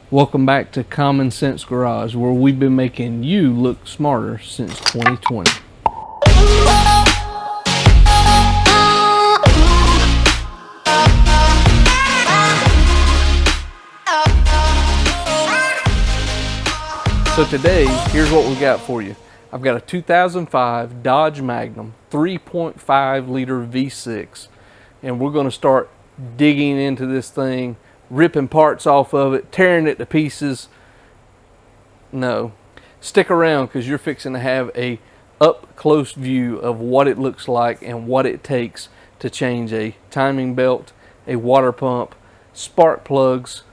Welcome back to Common Sense Garage, where we've been making you look smarter since 2020. So today, here's what we got for you. I've got a 2005 Dodge Magnum 3.5 liter V6, and we're going to start digging into this thing, ripping parts off of it, tearing it to pieces. No, stick around because you're fixing to have a up close view of what it looks like and what it takes to change a timing belt, a water pump, spark plugs,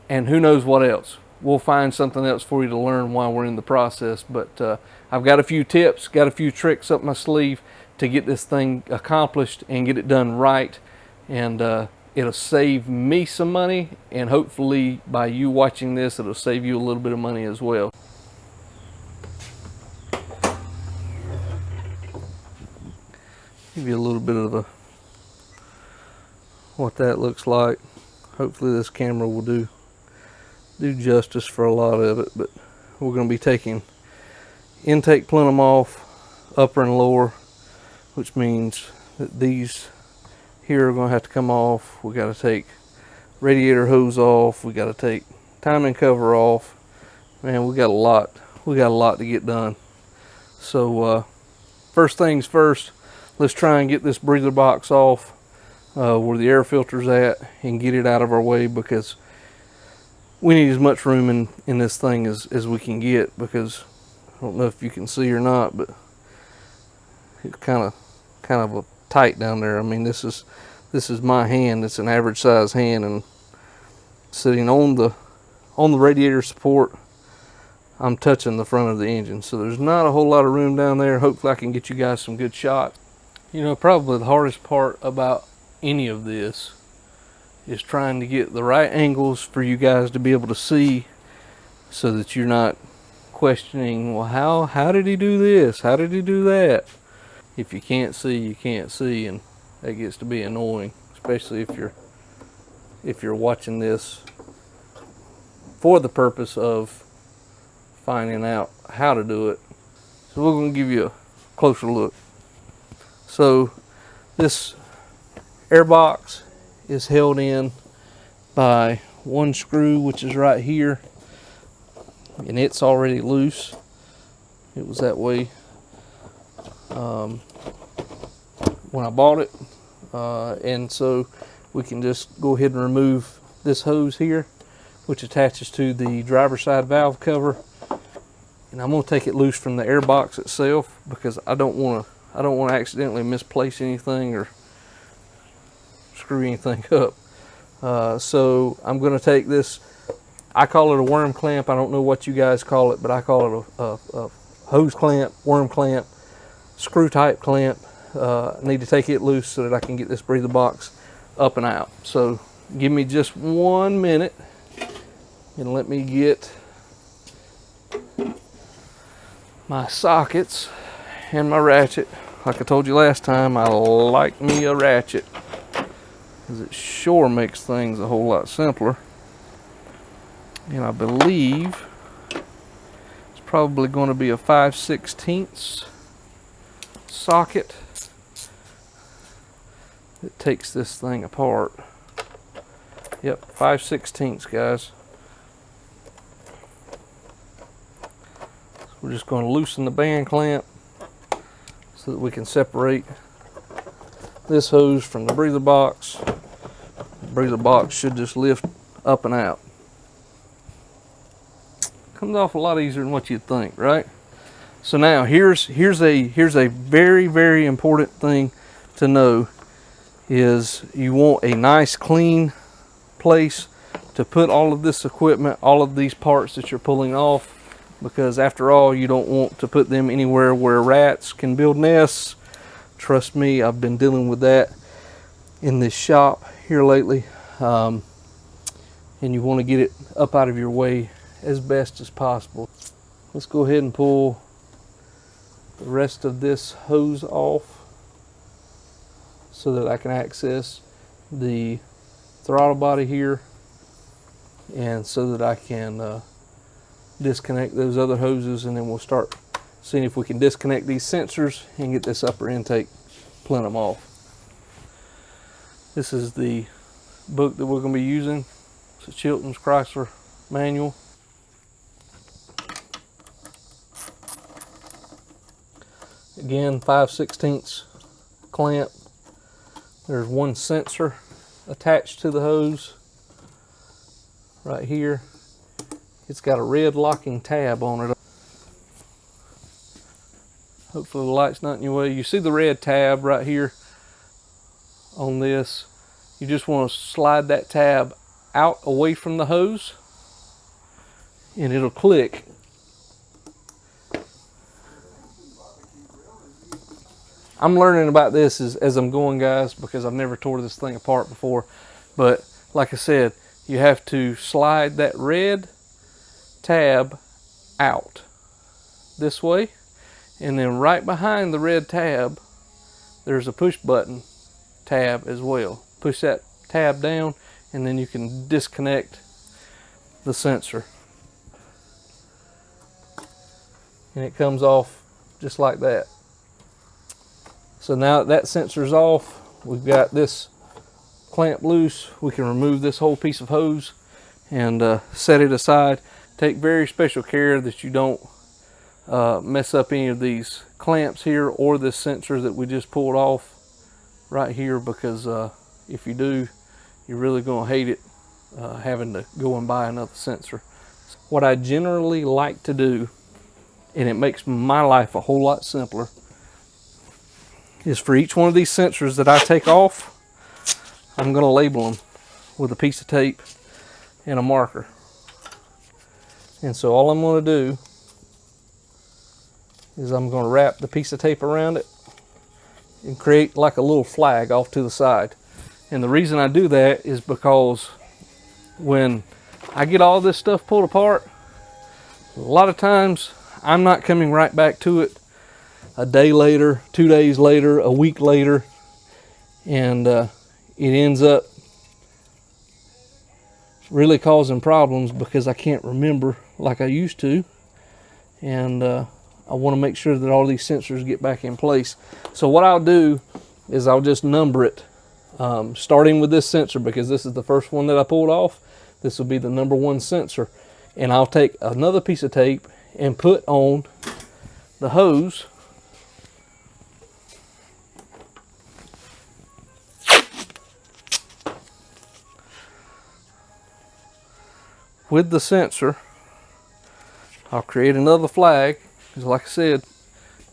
and who knows what else. We'll find something else for you to learn while we're in the process, but I've got a few tips, got a few tricks up my sleeve to get this thing accomplished and get it done right, and it'll save me some money, and hopefully by you watching this it'll save you a little bit of money as well. Give you a little bit of what that looks like. Hopefully this camera will do justice for a lot of it, but we're going to be taking intake plenum off, upper and lower, which means that these here are going to have to come off. We got to take radiator hose off. We got to take timing cover off. Man, we got a lot to get done. So first things first, let's try and get this breather box off where the air filter's at and get it out of our way, because we need as much room in this thing as we can get, because I don't know if you can see or not, but it's kind of tight down there. I mean, this is my hand. It's an average size hand, and sitting on the radiator support, I'm touching the front of the engine, so there's not a whole lot of room down there. Hopefully I can get you guys some good shots. You know, probably the hardest part about any of this is trying to get the right angles for you guys to be able to see, so that you're not questioning, well, how did he do this? How did he do that? If you can't see, you can't see, and that gets to be annoying, especially if you're watching this for the purpose of finding out how to do it. So we're going to give you a closer look. So this air box is held in by one screw, which is right here, and it's already loose. It was that way when I bought it, and so we can just go ahead and remove this hose here, which attaches to the driver's side valve cover, and I'm going to take it loose from the air box itself, because I don't want to accidentally misplace anything or screw anything up. So I'm going to take this, I call it a worm clamp. I don't know what you guys call it, but I call it a hose clamp, worm clamp, screw type clamp. I need to take it loose so that I can get this breather box up and out. So give me just 1 minute and let me get my sockets and my ratchet. Like I told you last time, I like me a ratchet, because it sure makes things a whole lot simpler. And I believe it's probably going to be a 5/16 socket that takes this thing apart. Yep, 5/16, guys. So we're just going to loosen the band clamp so that we can separate this hose from the breather box. The breather box should just lift up and out. Comes off a lot easier than what you'd think, right? So now here's a very, very important thing to know, is you want a nice clean place to put all of this equipment, all of these parts that you're pulling off, because after all, you don't want to put them anywhere where rats can build nests. Trust me, I've been dealing with that in this shop here lately, and you want to get it up out of your way as best as possible. Let's go ahead and pull the rest of this hose off so that I can access the throttle body here and so that I can disconnect those other hoses, and then we'll start seeing if we can disconnect these sensors and get this upper intake plenum off. This is the book that we're going to be using. It's a Chilton's Chrysler manual. Again, 5/16 clamp. There's one sensor attached to the hose right here. It's got a red locking tab on it. Hopefully the light's not in your way. You see the red tab right here on this. You just want to slide that tab out away from the hose and it'll click. I'm learning about this as I'm going, guys, because I've never tore this thing apart before. But like I said, you have to slide that red tab out this way, and then right behind the red tab there's a push button tab as well. Push that tab down and then you can disconnect the sensor, and it comes off just like that. So now that sensor's off, we've got this clamp loose, we can remove this whole piece of hose and set it aside. Take very special care that you don't mess up any of these clamps here or this sensor that we just pulled off right here, because if you do, you're really going to hate it having to go and buy another sensor. What I generally like to do, and it makes my life a whole lot simpler, is for each one of these sensors that I take off, I'm going to label them with a piece of tape and a marker. And so all I'm going to do is I'm going to wrap the piece of tape around it and create like a little flag off to the side. And the reason I do that is because when I get all this stuff pulled apart, a lot of times I'm not coming right back to it a day later, 2 days later, a week later, and it ends up really causing problems because I can't remember like I used to, and I want to make sure that all these sensors get back in place. So what I'll do is I'll just number it, starting with this sensor, because this is the first one that I pulled off. This will be the number 1 sensor, and I'll take another piece of tape and put on the hose with the sensor. I'll create another flag, because like I said,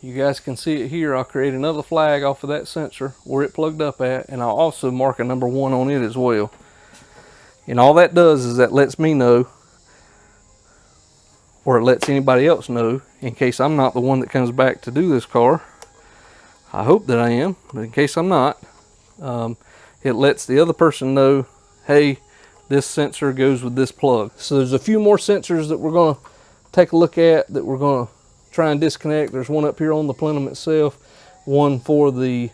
you guys can see it here. I'll create another flag off of that sensor where it plugged up at, and I'll also mark a number 1 on it as well. And all that does is that lets me know, or it lets anybody else know, in case I'm not the one that comes back to do this car. I hope that I am, but in case I'm not, it lets the other person know, hey, this sensor goes with this plug. So there's a few more sensors that we're going to take a look at, that we're going to try and disconnect. There's one up here on the plenum itself, one for the,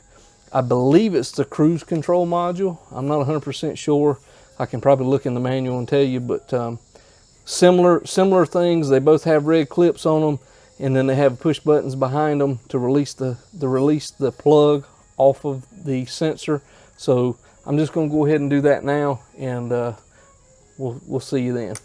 I believe it's the cruise control module. I'm not 100% sure. I can probably look in the manual and tell you, but similar things. They both have red clips on them, and then they have push buttons behind them to release the plug off of the sensor. So I'm just going to go ahead and do that now, and we'll see you then.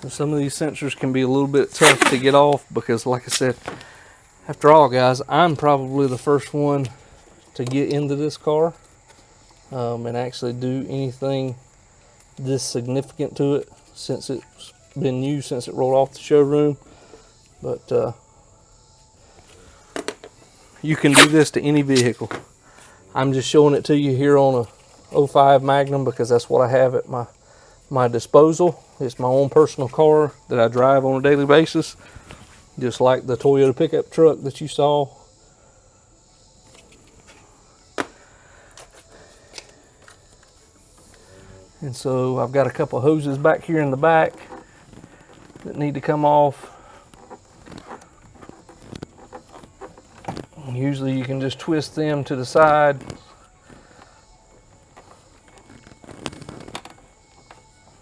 Some of these sensors can be a little bit tough to get off because, like I said, after all, guys, I'm probably the first one to get into this car and actually do anything this significant to it since it's been used since it rolled off the showroom. But you can do this to any vehicle. I'm just showing it to you here on a 05 Magnum because that's what I have at my disposal. It's my own personal car that I drive on a daily basis, just like the Toyota pickup truck that you saw. And so I've got a couple of hoses back here in the back that need to come off. Usually you can just twist them to the side.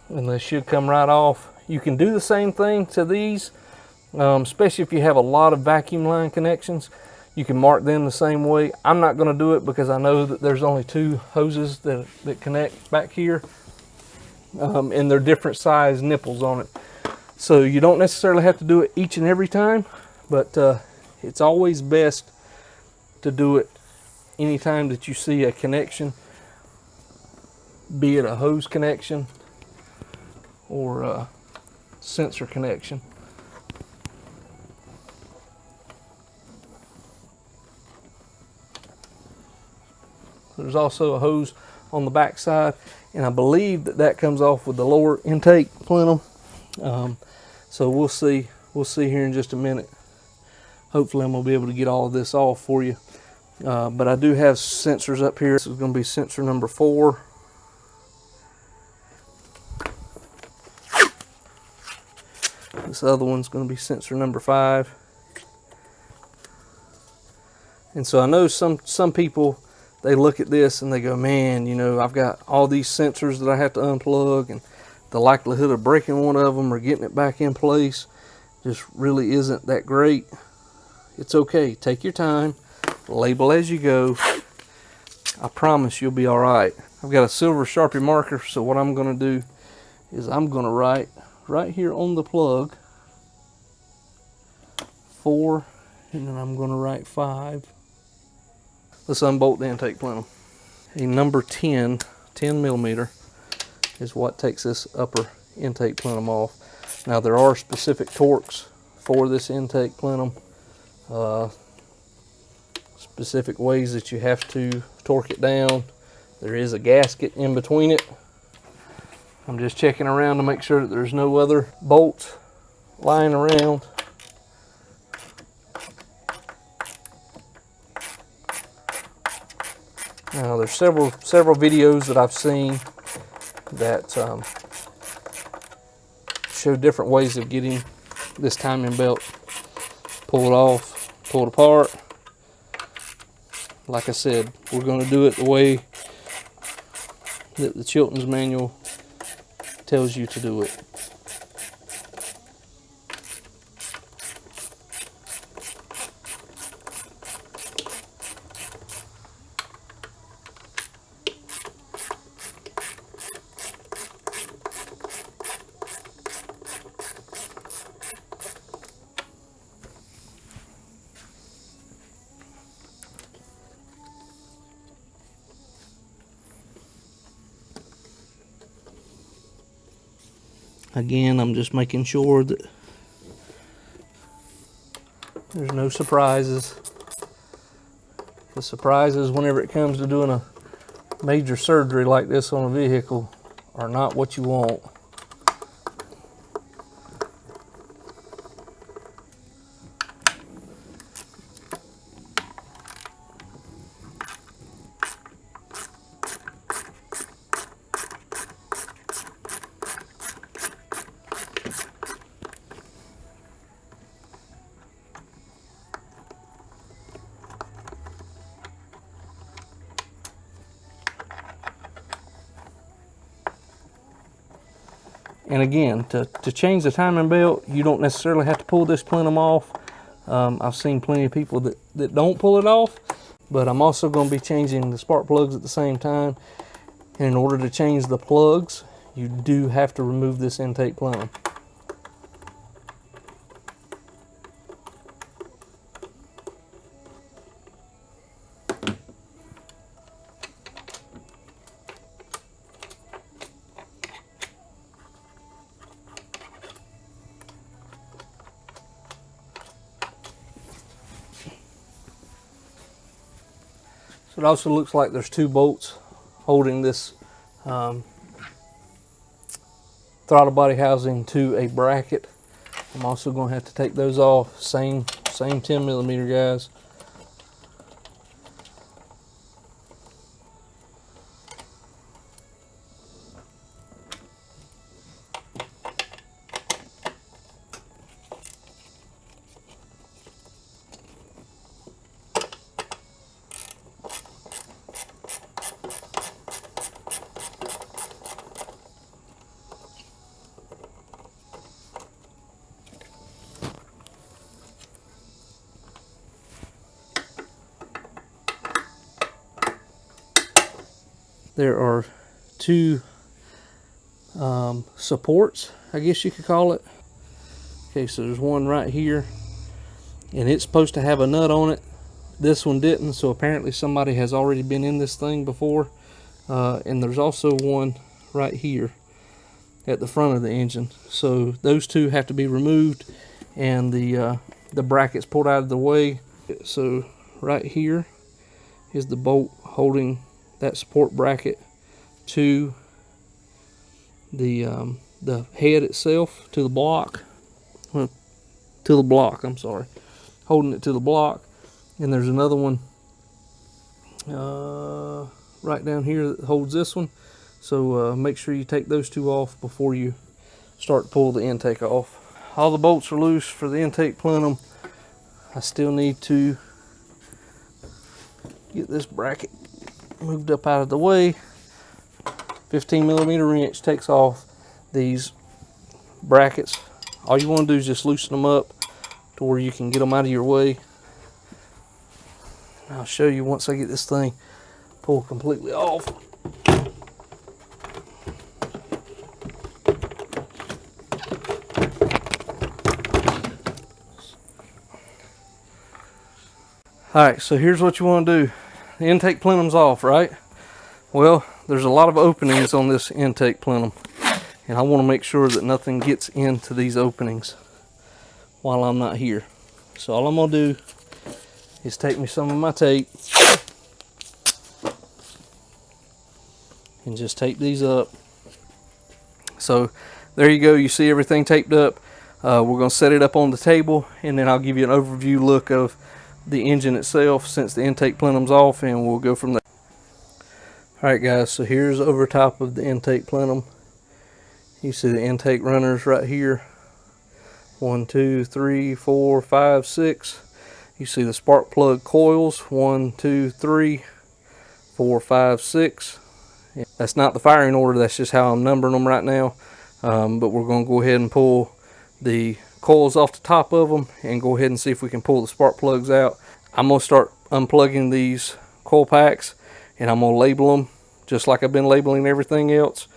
And they should come right off. You can do the same thing to these, especially if you have a lot of vacuum line connections. You can mark them the same way. I'm not going to do it because I know that there's only 2 hoses that connect back here. And they're different size nipples on it. So you don't necessarily have to do it each and every time, but it's always best to do it anytime that you see a connection, be it a hose connection or a sensor connection. There's also a hose on the back side, and I believe that comes off with the lower intake plenum. So we'll see here in just a minute. Hopefully I'm going to be able to get all of this off for you. But I do have sensors up here. This is going to be sensor number 4. This other one's going to be sensor number 5. And so I know some people, they look at this and they go, man, you know, I've got all these sensors that I have to unplug, and the likelihood of breaking one of them or getting it back in place just really isn't that great. It's okay. Take your time. Label as you go. I promise you'll be all right. I've got a silver Sharpie marker, so what I'm going to do is I'm going to write right here on the plug 4, and then I'm going to write 5. Let's unbolt the intake plenum. A number 10 millimeter is what takes this upper intake plenum off. Now there are specific torques for this intake plenum, specific ways that you have to torque it down. There is a gasket in between it. I'm just checking around to make sure that there's no other bolts lying around. Now there's several videos that I've seen that show different ways of getting this timing belt pulled off, pulled apart. Like I said, we're going to do it the way that the Chilton's manual tells you to do it. Again, I'm just making sure that there's no surprises. The surprises whenever it comes to doing a major surgery like this on a vehicle are not what you want. And again, to change the timing belt, you don't necessarily have to pull this plenum off. I've seen plenty of people that don't pull it off, but I'm also going to be changing the spark plugs at the same time. And in order to change the plugs, you do have to remove this intake plenum. So it also looks like there's 2 bolts holding this throttle body housing to a bracket. I'm also going to have to take those off. Same 10mm, guys. There are 2 supports, I guess you could call it. Okay, so there's one right here, and it's supposed to have a nut on it. This one didn't, so apparently somebody has already been in this thing before. And there's also one right here at the front of the engine. So those 2 have to be removed, and the brackets pulled out of the way. So right here is the bolt holding that support bracket to the head itself, to the block. Well, to the block, I'm sorry. Holding it to the block. And there's another one right down here that holds this one. So make sure you take those 2 off before you start to pull the intake off. All the bolts are loose for the intake plenum. I still need to get this bracket moved up out of the way. 15mm wrench takes off these brackets. All you want to do is just loosen them up to where you can get them out of your way. I'll show you once I get this thing pulled completely off. Alright, so here's what you want to do. The intake plenum's off, right? Well, there's a lot of openings on this intake plenum, and I want to make sure that nothing gets into these openings while I'm not here. So all I'm going to do is take me some of my tape and just tape these up. So there you go, you see everything taped up. We're going to set it up on the table, and then I'll give you an overview look of the engine itself since the intake plenum's off, and we'll go from there. Alright guys, so here's over top of the intake plenum. You see the intake runners right here. 1, 2, 3, 4, 5, 6. You see the spark plug coils. 1, 2, 3, 4, 5, 6. That's not the firing order, that's just how I'm numbering them right now. But we're going to go ahead and pull the coils off the top of them and go ahead and see if we can pull the spark plugs out. I'm going to start unplugging these coil packs, and I'm going to label them just like I've been labeling everything else,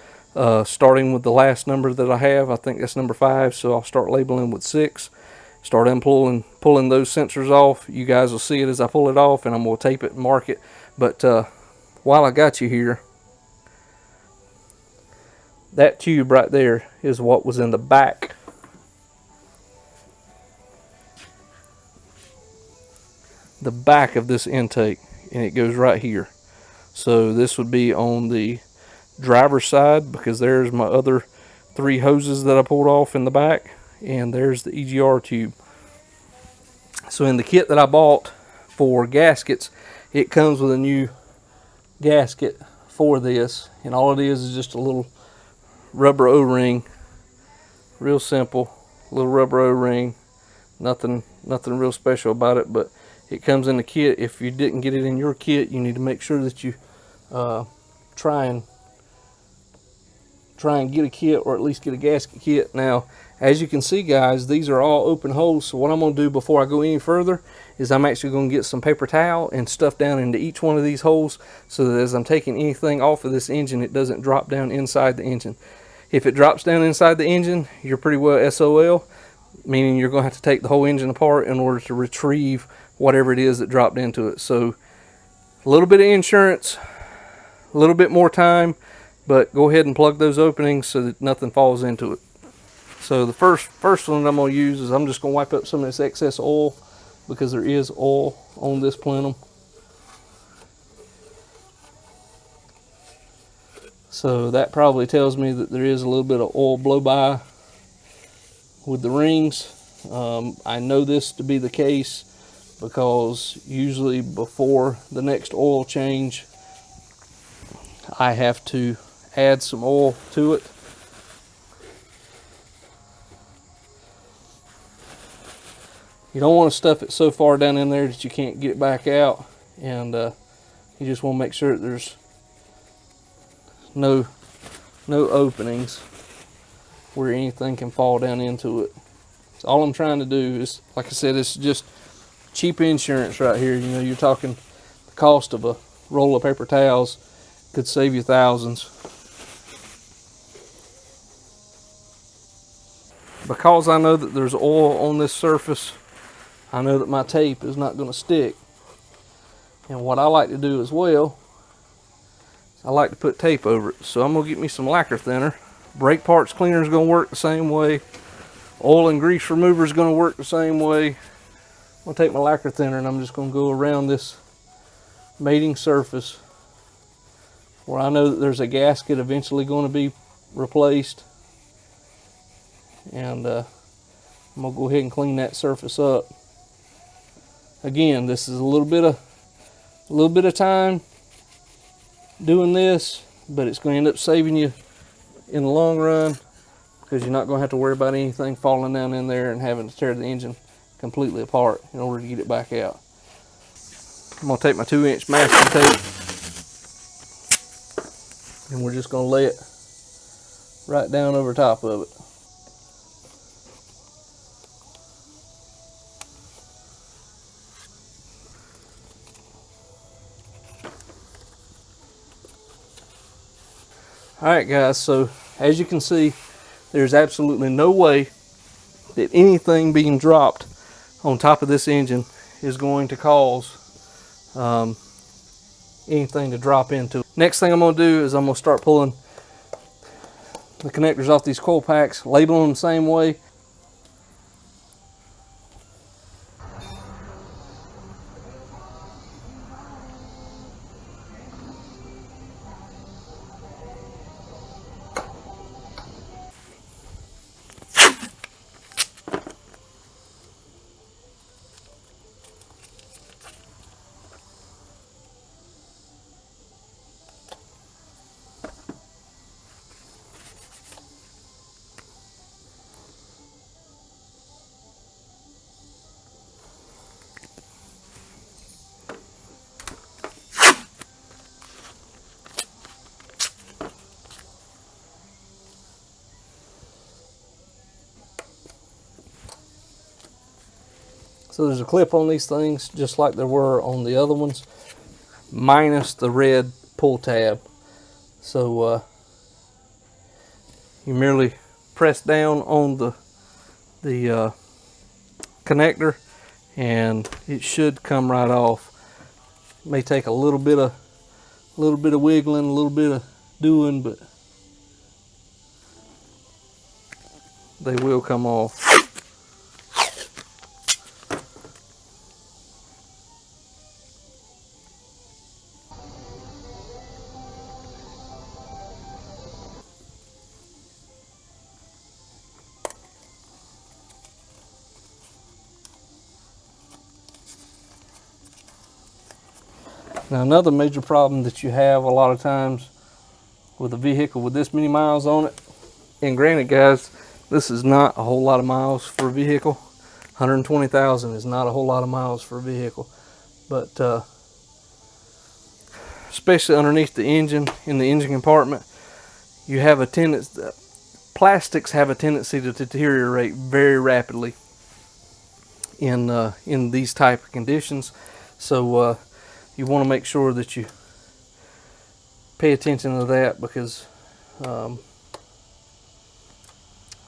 starting with the last number that I have. I think that's number 5, so I'll start labeling with 6. Start pulling those sensors off. You guys will see it as I pull it off, and I'm going to tape it and mark it. But while I got you here, that tube right there is what was in the back of this intake, and it goes right here. So this would be on the driver's side, because there's my other 3 hoses that I pulled off in the back, and there's the Egr tube. So in the kit that I bought for gaskets, it comes with a new gasket for this, and all it is just a little rubber O-ring, real simple little rubber O-ring, nothing real special about it, but it comes in the kit. If you didn't get it in your kit, you need to make sure that you try and get a kit, or at least get a gasket kit. Now, as you can see guys, these are all open holes, so what I'm going to do before I go any further is I'm actually going to get some paper towel and stuff down into each one of these holes, so that as I'm taking anything off of this engine, it doesn't drop down inside the engine. If it drops down inside the engine, you're pretty well SOL, meaning you're going to have to take the whole engine apart in order to retrieve whatever it is that dropped into it. So a little bit of insurance, a little bit more time, but go ahead and plug those openings so that nothing falls into it. So the first one that I'm going to use is I'm just going to wipe up some of this excess oil, because there is oil on this plenum. So that probably tells me that there is a little bit of oil blow by with the rings. I know this to be the case because usually before the next oil change, I have to add some oil to it. You don't want to stuff it so far down in there that you can't get it back out, and you just want to make sure that there's no openings where anything can fall down into it. So all I'm trying to do is, like I said, it's just cheap insurance right here. You know, you're talking the cost of a roll of paper towels could save you thousands. Because I know that there's oil on this surface, I know that my tape is not going to stick. And what I like to do as well, I like to put tape over it. So I'm going to get me some lacquer thinner. Brake parts cleaner is going to work the same way. Oil and grease remover is going to work the same way. I'm going to take my lacquer thinner and I'm just going to go around this mating surface where I know that there's a gasket eventually going to be replaced. And I'm going to go ahead and clean that surface up. Again, this is a little bit of time doing this, but it's going to end up saving you in the long run because you're not going to have to worry about anything falling down in there and having to tear the engine completely apart in order to get it back out. I'm going to take my 2-inch masking tape and we're just going to lay it right down over top of it. Alright guys, so as you can see, there's absolutely no way that anything being dropped on top of this engine is going to cause anything to drop into it. Next thing I'm going to do is I'm going to start pulling the connectors off these coil packs, label them the same way. So there's a clip on these things just like there were on the other ones, minus the red pull tab. So you merely press down on the connector and it should come right off. It may take a little bit of wiggling, a little bit of doing, but they will come off. Now another major problem that you have a lot of times with a vehicle with this many miles on it, and granted guys, this is not a whole lot of miles for a vehicle. 120,000 is not a whole lot of miles for a vehicle, but especially underneath the engine, in the engine compartment, you have a tendency, plastics have a tendency to deteriorate very rapidly in these type of conditions. So you want to make sure that you pay attention to that, because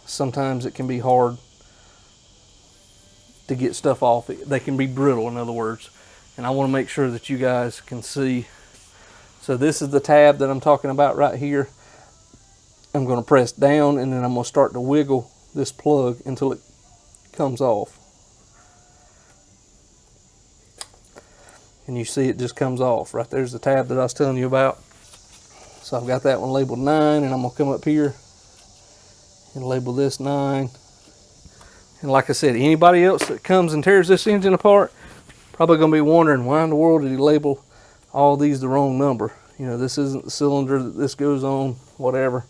sometimes it can be hard to get stuff off. They can be brittle, in other words, and I want to make sure that you guys can see. So this is the tab that I'm talking about right here. I'm going to press down and then I'm going to start to wiggle this plug until it comes off. And you see it just comes off. Right there's the tab that I was telling you about. So I've got that one labeled 9, and I'm going to come up here and label this 9. And like I said, anybody else that comes and tears this engine apart, probably going to be wondering, why in the world did he label all these the wrong number? You know, this isn't the cylinder that this goes on, whatever.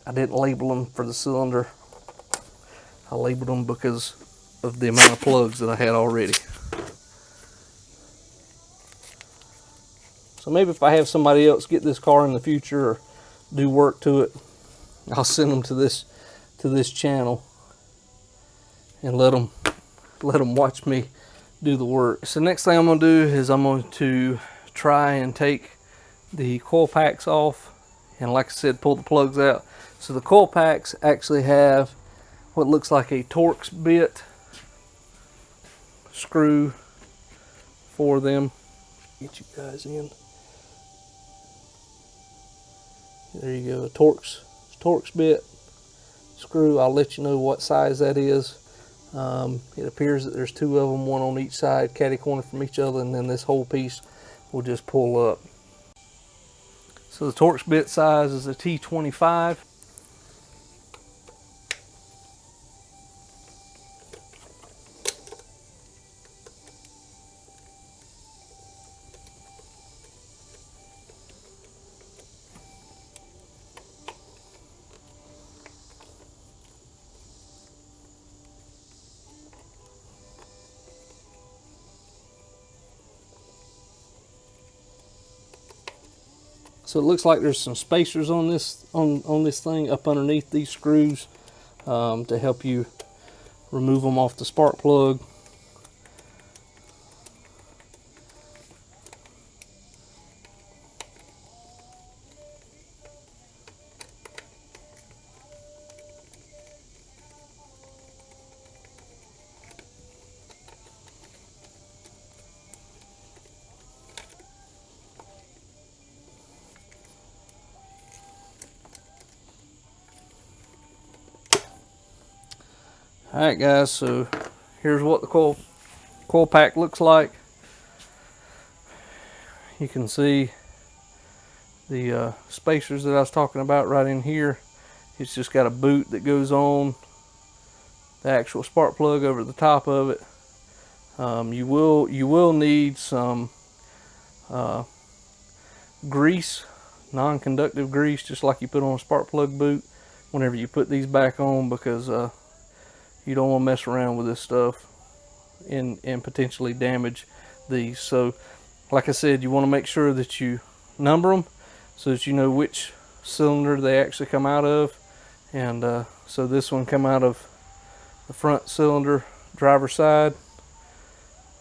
I didn't label them for the cylinder. I labeled them because of the amount of plugs that I had already. So maybe if I have somebody else get this car in the future or do work to it, I'll send them to this channel and let them watch me do the work. So next thing I'm going to do is I'm going to try and take the coil packs off, and like I said, pull the plugs out. So the coil packs actually have what looks like a Torx bit screw for them. Get you guys in. There you go, a Torx bit screw. I'll let you know what size that is. It appears that there's 2 of them, one on each side, catty corner from each other, and then this whole piece will just pull up. So the Torx bit size is a T25. So it looks like there's some spacers on this on this thing up underneath these screws to help you remove them off the spark plug. Alright guys, so here's what the coil pack looks like. You can see the spacers that I was talking about right in here. It's just got a boot that goes on the actual spark plug over the top of it. You will need some grease, non-conductive grease, just like you put on a spark plug boot whenever you put these back on, because you don't want to mess around with this stuff and potentially damage these. So like I said, you want to make sure that you number them so that you know which cylinder they actually come out of. And so this one come out of the front cylinder, driver's side,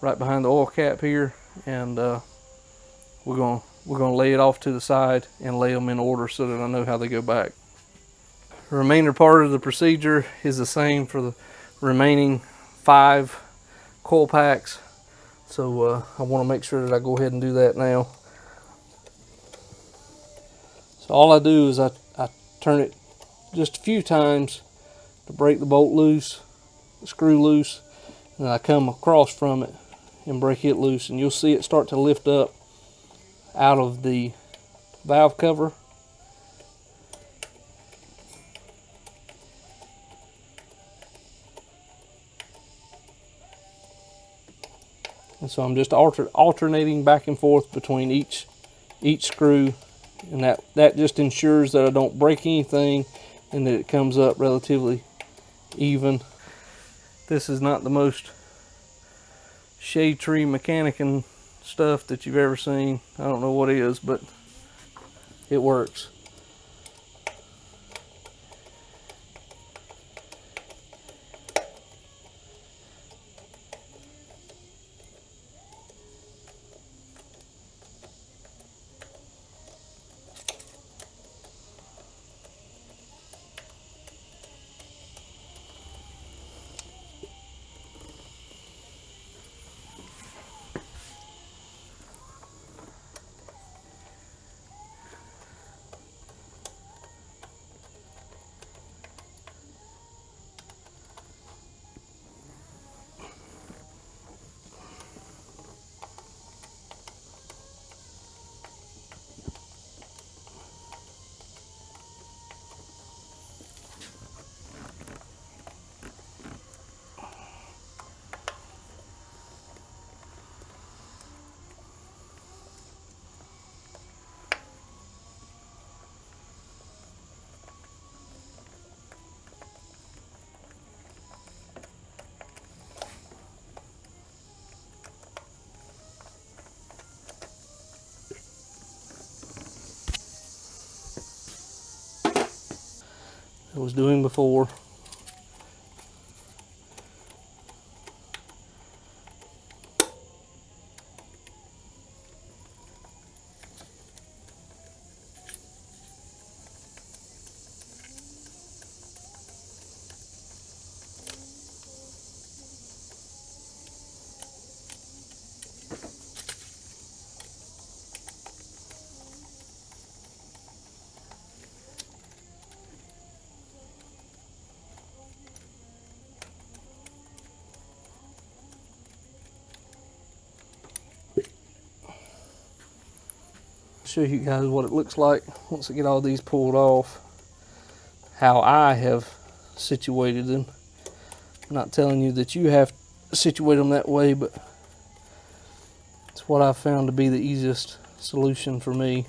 right behind the oil cap here, and we're gonna lay it off to the side and lay them in order so that I know how they go back. The remainder part of the procedure is the same for the remaining 5 coil packs, so I want to make sure that I go ahead and do that now. So all I do is I turn it just a few times to break the bolt loose, the screw loose, and then I come across from it and break it loose, and you'll see it start to lift up out of the valve cover. And so I'm just alternating back and forth between each screw, and that just ensures that I don't break anything and that it comes up relatively even. This is not the most shade tree mechanicking stuff that you've ever seen. I don't know what it is, but it works. I was doing before. Show you guys what it looks like once I get all these pulled off, how I have situated them. I'm not telling you that you have to situate them that way, but it's what I've found to be the easiest solution for me.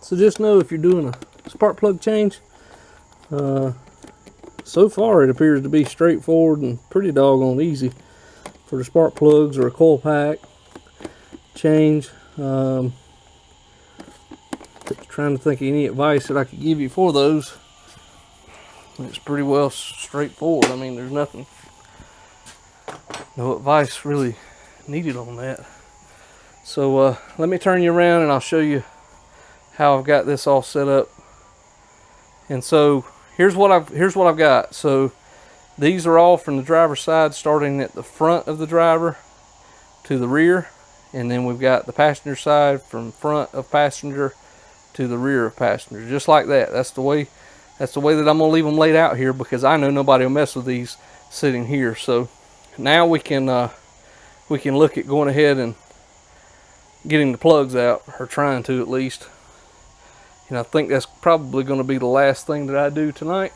So just know, if you're doing a spark plug change, so far it appears to be straightforward and pretty doggone easy for the spark plugs or a coil pack change. Trying to think of any advice that I could give you for those. It's pretty well straightforward. I mean, there's nothing, no advice really needed on that. So let me turn you around and I'll show you how I've got this all set up. And so here's what I've got. So these are all from the driver's side, starting at the front of the driver to the rear, and then we've got the passenger side from front of passenger to the rear of passenger, just like that. That's the way that I'm gonna leave them laid out here, because I know nobody will mess with these sitting here. So now we can look at going ahead and getting the plugs out, or trying to at least. And I think that's probably going to be the last thing that I do tonight.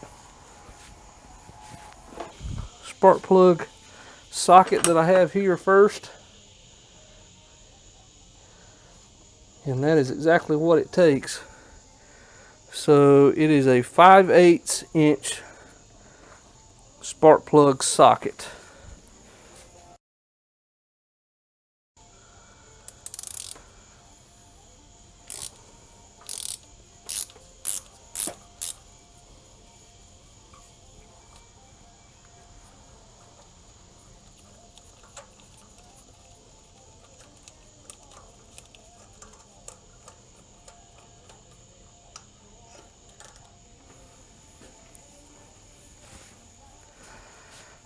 Spark plug socket that I have here first. And that is exactly what it takes. So it is a 5/8 inch spark plug socket.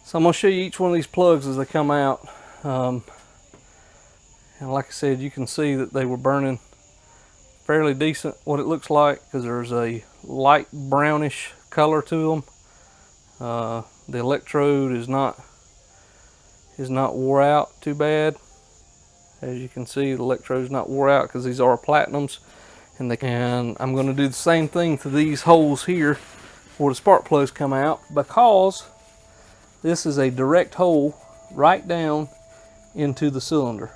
So I'm going to show you each one of these plugs as they come out. And like I said, you can see that they were burning fairly decent, what it looks like, because there's a light brownish color to them. The electrode is not wore out too bad. As you can see, the electrode is not wore out because these are Plenums. And I'm going to do the same thing to these holes here where the spark plugs come out, because this is a direct hole right down into the cylinder.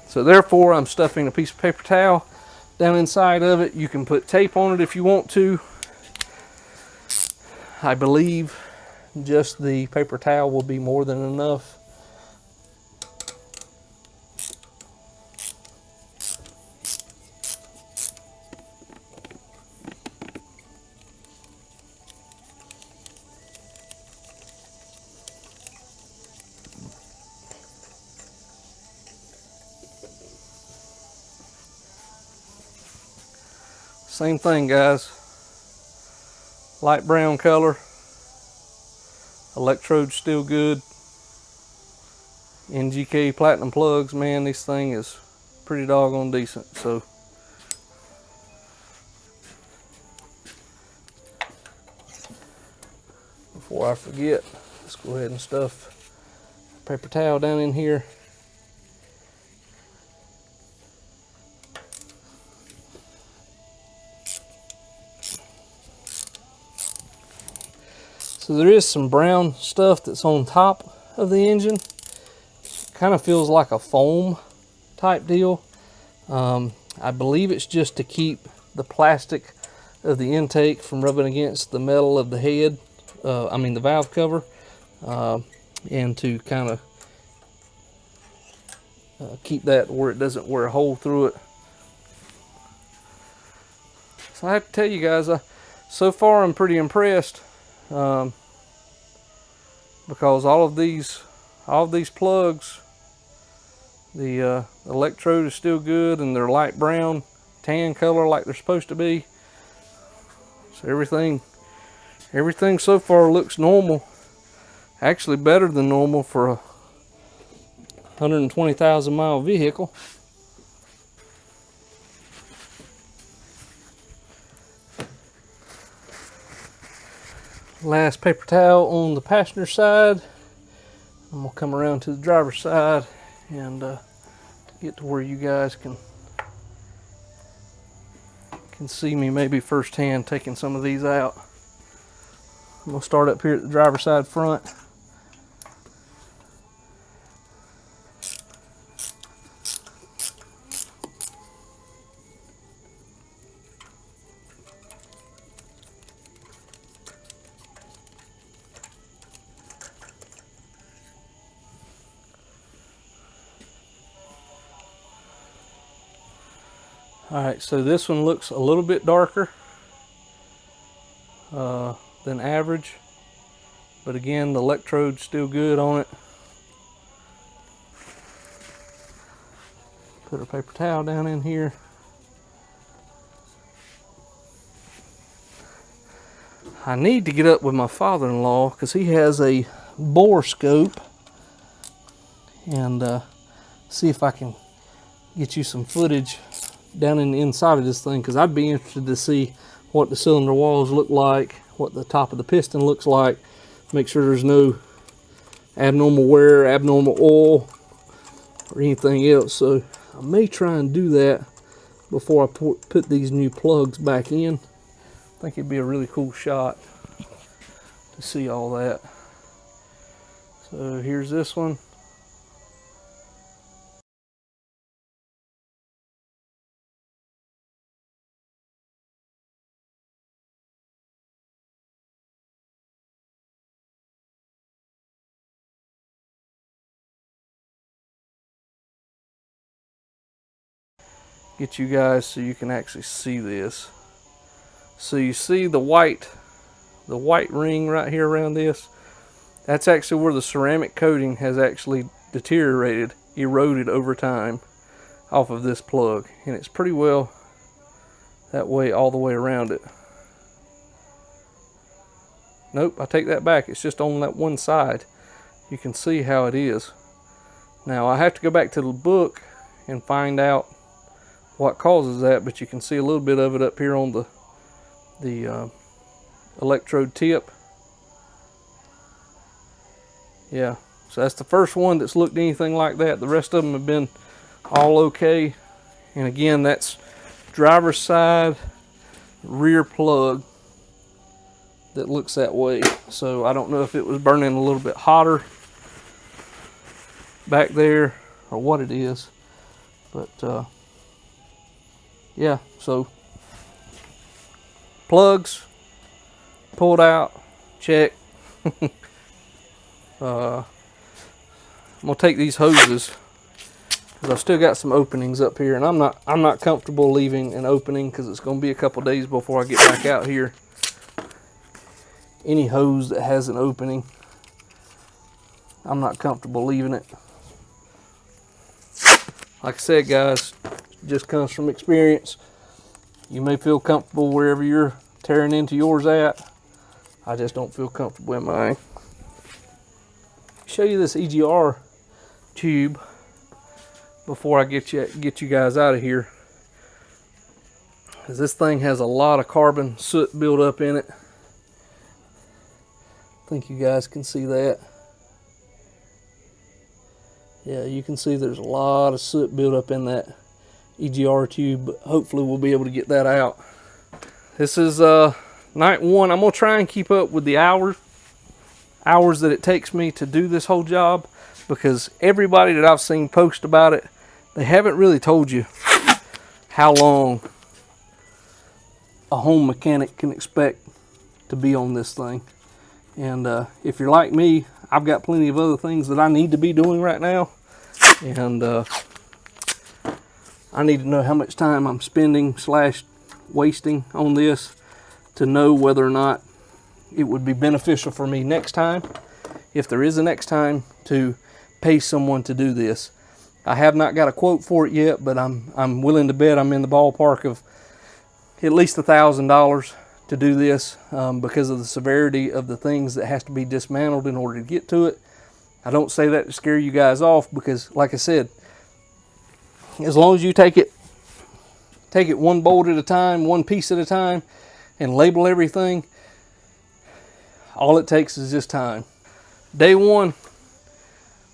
So therefore, I'm stuffing a piece of paper towel down inside of it. You can put tape on it if you want to. I believe just the paper towel will be more than enough. Same thing, guys. Light brown color. Electrode's still good. NGK Platinum plugs, man, this thing is pretty doggone decent. So before I forget, let's go ahead and stuff paper towel down in here. So there is some brown stuff that's on top of the engine. Kind of feels like a foam type deal. I believe it's just to keep the plastic of the intake from rubbing against the metal of the head, the valve cover, and to kind of keep that where it doesn't wear a hole through it. So I have to tell you guys, so far I'm pretty impressed, because all of these plugs, the electrode is still good, and they're light brown tan color like they're supposed to be. So everything so far looks normal, actually better than normal for a 120,000 mile vehicle. Last paper towel on the passenger side. I'm gonna come around to the driver's side and get to where you guys can see me maybe firsthand taking some of these out. I'm gonna start up here at the driver's side front. Alright, so this one looks a little bit darker than average, but again, the electrode's still good on it. Put our paper towel down in here. I need to get up with my father-in-law because he has a bore scope, and see if I can get you some footage down in the inside of this thing, because I'd be interested to see what the cylinder walls look like, what the top of the piston looks like, make sure there's no abnormal wear, abnormal oil, or anything else. So I may try and do that before I put these new plugs back in. I think it'd be a really cool shot to see all that. So here's this one. Get you guys so you can actually see this. So you see the white ring right here around this? That's actually where the ceramic coating has actually deteriorated, eroded over time off of this plug, and it's pretty well that way all the way around it. Nope, I take that back. It's just on that one side. You can see how it is. Now I have to go back to the book and find out what causes that, but you can see a little bit of it up here on the electrode tip. Yeah, so that's the first one that's looked anything like that. The rest of them have been all okay. And again, that's driver's side rear plug that looks that way. So I don't know if it was burning a little bit hotter back there or what it is, but yeah, so plugs pulled out, check. I'm gonna take these hoses because I've still got some openings up here, and I'm not comfortable leaving an opening because it's gonna be a couple days before I get back out here. Any hose that has an opening, I'm not comfortable leaving it. Like I said, guys, it just comes from experience. You may feel comfortable wherever you're tearing into yours at. I just don't feel comfortable in mine. Show you this Egr tube before I get you guys out of here, because this thing has a lot of carbon soot built up in it. think you guys can see that. Yeah, you can see there's a lot of soot built up in that Egr tube, but hopefully we'll be able to get that out. This is night one. I'm gonna try and keep up with the hours that it takes me to do this whole job, because everybody that I've seen post about it, they haven't really told you how long a home mechanic can expect to be on this thing. And if you're like me, I've got plenty of other things that I need to be doing right now, and I need to know how much time I'm spending / wasting on this to know whether or not it would be beneficial for me next time, if there is a next time, to pay someone to do this. I have not got a quote for it yet, but I'm willing to bet I'm in the ballpark of at least $1,000 to do this, because of the severity of the things that has to be dismantled in order to get to it. I don't say that to scare you guys off, because like I said, as long as you take it one bolt at a time, one piece at a time, and label everything, all it takes is just time. Day one,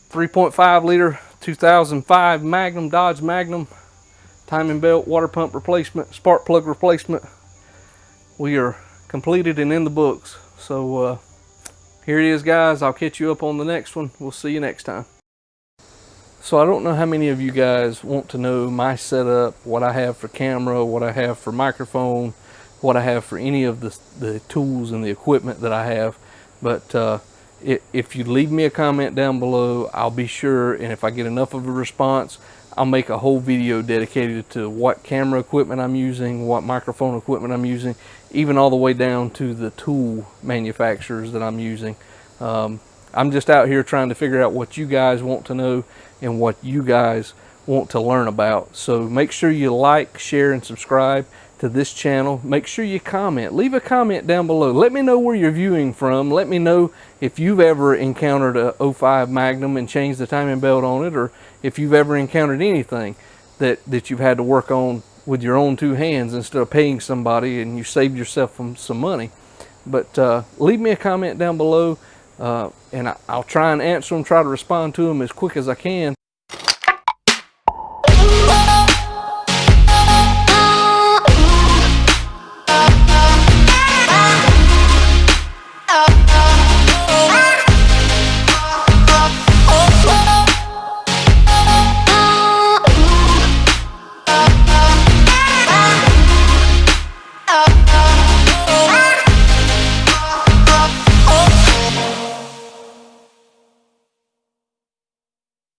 3.5 liter 2005 Magnum, Dodge Magnum, timing belt, water pump replacement, spark plug replacement. We are completed and in the books. So here it is, guys. I'll catch you up on the next one. We'll see you next time. So I don't know how many of you guys want to know my setup, what I have for camera, what I have for microphone, what I have for any of the tools and the equipment that I have. But if you leave me a comment down below, I'll be sure, and if I get enough of a response, I'll make a whole video dedicated to what camera equipment I'm using, what microphone equipment I'm using, even all the way down to the tool manufacturers that I'm using. I'm just out here trying to figure out what you guys want to know and what you guys want to learn about. So make sure you like, share, and subscribe to this channel. Make sure you comment. Leave a comment down below. Let me know where you're viewing from. Let me know if you've ever encountered a 05 Magnum and changed the timing belt on it, or if you've ever encountered anything that you've had to work on with your own two hands instead of paying somebody, and you saved yourself some money. But leave me a comment down below, and I'll try and answer them, try to respond to them as quick as I can.